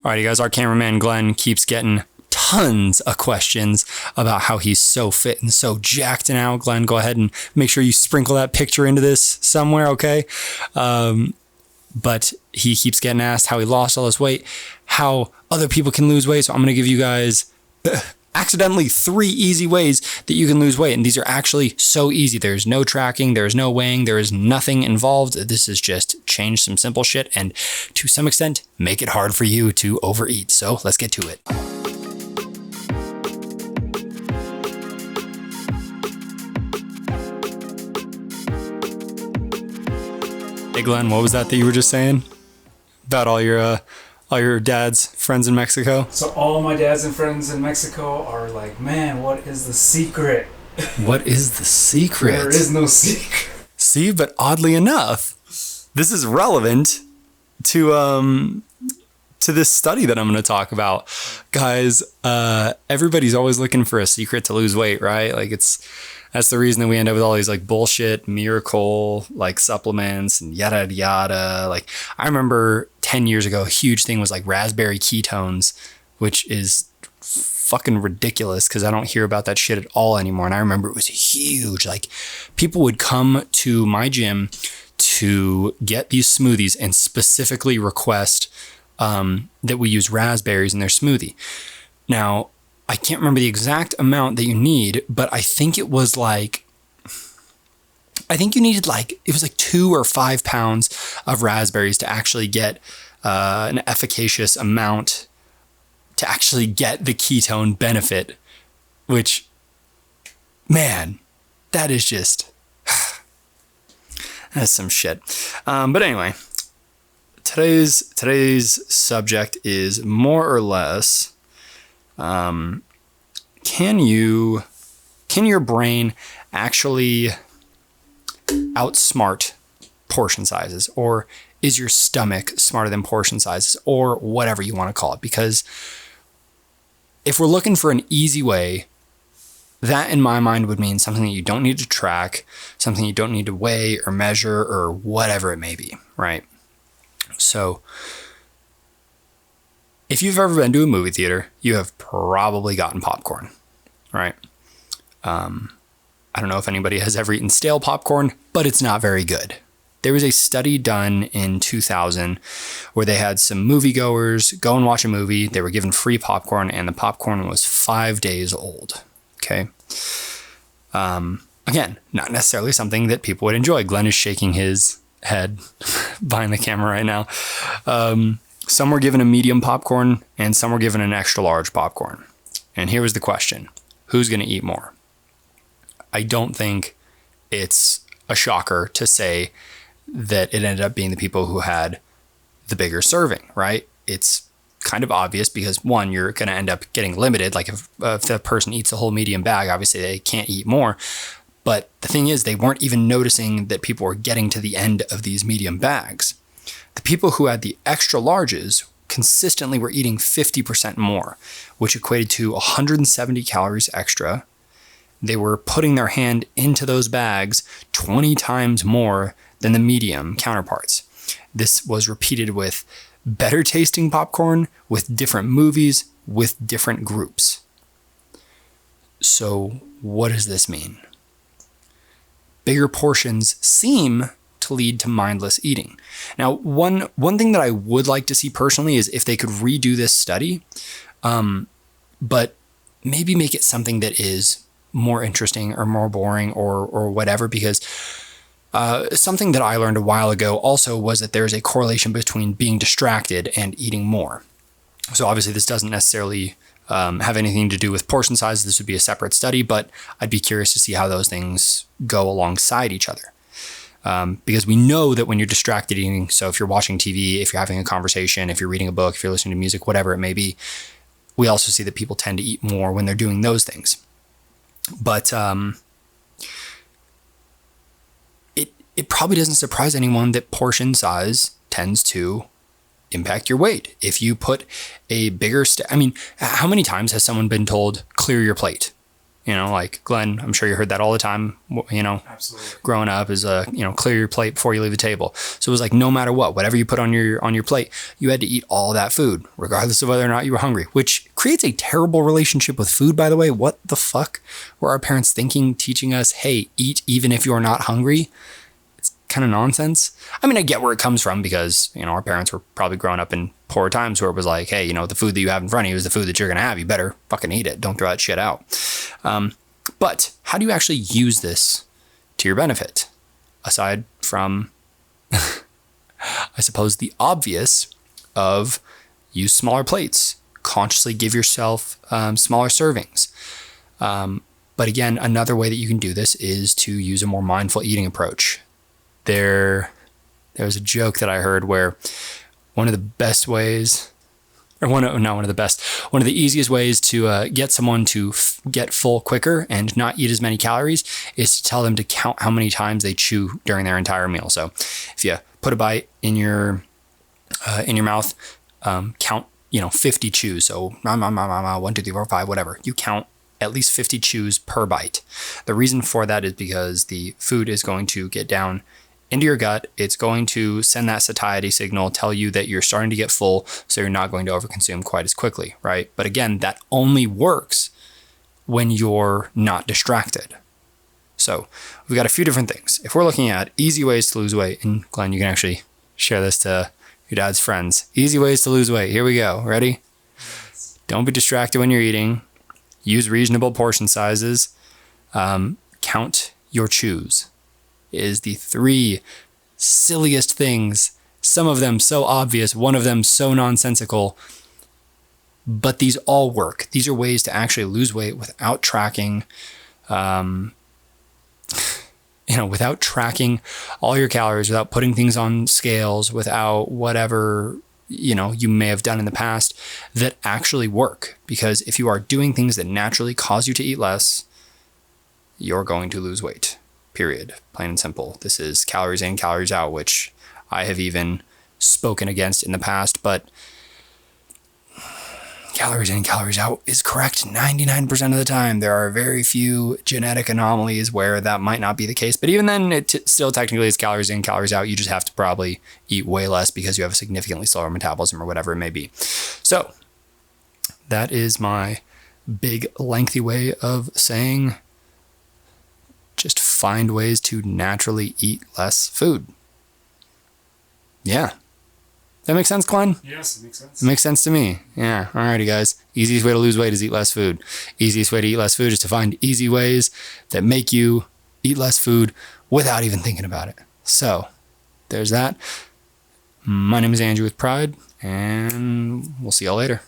Alrighty, guys, our cameraman Glenn keeps getting tons of questions about how he's so fit and so jacked now. Glenn, go ahead and make sure you sprinkle that picture into this somewhere, okay? But he keeps getting asked how he lost all this weight, how other people can lose weight. So I'm going to give you guys accidentally 3 easy ways that you can lose weight. And these are actually so easy. There's no tracking. There is no weighing. There is nothing involved. This is just change some simple shit and to some extent make it hard for you to overeat. So let's get to it. Hey Glenn, what was that you were just saying about all your dad's friends in Mexico? So all my dads and friends in Mexico are like, man, what is the secret? What is the secret? There is no secret. See, but oddly enough, this is relevant to this study that I'm going to talk about. Guys, everybody's always looking for a secret to lose weight, right? Like that's the reason that we end up with all these like bullshit miracle like supplements and yada yada. Like I remember 10 years ago, a huge thing was like raspberry ketones, which is fucking ridiculous because I don't hear about that shit at all anymore. And I remember it was huge. Like people would come to my gym to get these smoothies and specifically request that we use raspberries in their smoothie. Now, I can't remember the exact amount that you need, but I think it was like, you needed it was like 2 or 5 pounds of raspberries to actually get an efficacious amount to actually get the ketone benefit, which, man, that is just, that's some shit. But anyway, today's subject is more or less, can your brain actually outsmart portion sizes, or is your stomach smarter than portion sizes, or whatever you want to call it? Because if we're looking for an easy way, that in my mind would mean something that you don't need to track, something you don't need to weigh or measure or whatever it may be, right? So if you've ever been to a movie theater, you have probably gotten popcorn, right? I don't know if anybody has ever eaten stale popcorn, but it's not very good. There was a study done in 2000 where they had some moviegoers go and watch a movie. They were given free popcorn, and the popcorn was 5 days old. Okay. Again, not necessarily something that people would enjoy. Glenn is shaking his head behind the camera right now. Some were given a medium popcorn and some were given an extra large popcorn. And here was the question: who's going to eat more? I don't think it's a shocker to say that it ended up being the people who had the bigger serving, right? It's kind of obvious because, one, you're going to end up getting limited. Like if the person eats the whole medium bag, obviously they can't eat more. But the thing is, they weren't even noticing that people were getting to the end of these medium bags. The people who had the extra larges consistently were eating 50% more, which equated to 170 calories extra. They were putting their hand into those bags 20 times more than the medium counterparts. This was repeated with better tasting popcorn, with different movies, with different groups. So what does this mean? Bigger portions seem to lead to mindless eating. Now, one thing that I would like to see personally is if they could redo this study, but maybe make it something that is more interesting or more boring or whatever, because something that I learned a while ago also was that there's a correlation between being distracted and eating more. So obviously this doesn't necessarily have anything to do with portion size. This would be a separate study, but I'd be curious to see how those things go alongside each other. Because we know that when you're distracted eating, so if you're watching TV, if you're having a conversation, if you're reading a book, if you're listening to music, whatever it may be, we also see that people tend to eat more when they're doing those things. But it probably doesn't surprise anyone that portion size tends to impact your weight. If you put a bigger how many times has someone been told, clear your plate? You know, like Glenn, I'm sure you heard that all the time, you know, Absolutely. growing up is, you know, clear your plate before you leave the table. So it was like, no matter what, whatever you put on your plate, you had to eat all that food, regardless of whether or not you were hungry, which creates a terrible relationship with food, by the way. What the fuck were our parents thinking, teaching us, hey, eat even if you're not hungry? It's kind of nonsense. I mean, I get where it comes from because, you know, our parents were probably growing up in poor times where it was like, hey, you know, the food that you have in front of you is the food that you're going to have. You better fucking eat it. Don't throw that shit out. But how do you actually use this to your benefit? Aside from, I suppose, the obvious of use smaller plates, consciously give yourself smaller servings. But again, another way that you can do this is to use a more mindful eating approach. There was a joke that I heard where one of the best ways, or one of the easiest ways to get someone to get full quicker and not eat as many calories is to tell them to count how many times they chew during their entire meal. So if you put a bite in your mouth, count, 50 chews. So 1, 2, 3, 4, 5, whatever. You count at least 50 chews per bite. The reason for that is because the food is going to get down into your gut. It's going to send that satiety signal, tell you that you're starting to get full, so you're not going to overconsume quite as quickly, right? But again, that only works when you're not distracted. So we've got a few different things. If we're looking at easy ways to lose weight, and Glenn, you can actually share this to your dad's friends. Easy ways to lose weight. Here we go. Ready? Don't be distracted when you're eating. Use reasonable portion sizes. Count your chews. Is the 3 silliest things, some of them so obvious, one of them so nonsensical, but these all work. These are ways to actually lose weight without tracking, without tracking all your calories, without putting things on scales, without whatever, you may have done in the past, that actually work. Because if you are doing things that naturally cause you to eat less, you're going to lose weight. Period. Plain and simple. This is calories in, calories out, which I have even spoken against in the past, but calories in, calories out is correct 99% of the time. There are very few genetic anomalies where that might not be the case, but even then, it still technically is calories in, calories out. You just have to probably eat way less because you have a significantly slower metabolism or whatever it may be. So that is my big, lengthy way of saying just find ways to naturally eat less food. Yeah. That makes sense, Glenn? Yes, it makes sense. It makes sense to me. Yeah. Alrighty, guys. Easiest way to lose weight is eat less food. Easiest way to eat less food is to find easy ways that make you eat less food without even thinking about it. So, there's that. My name is Andrew with Pride, and we'll see y'all later.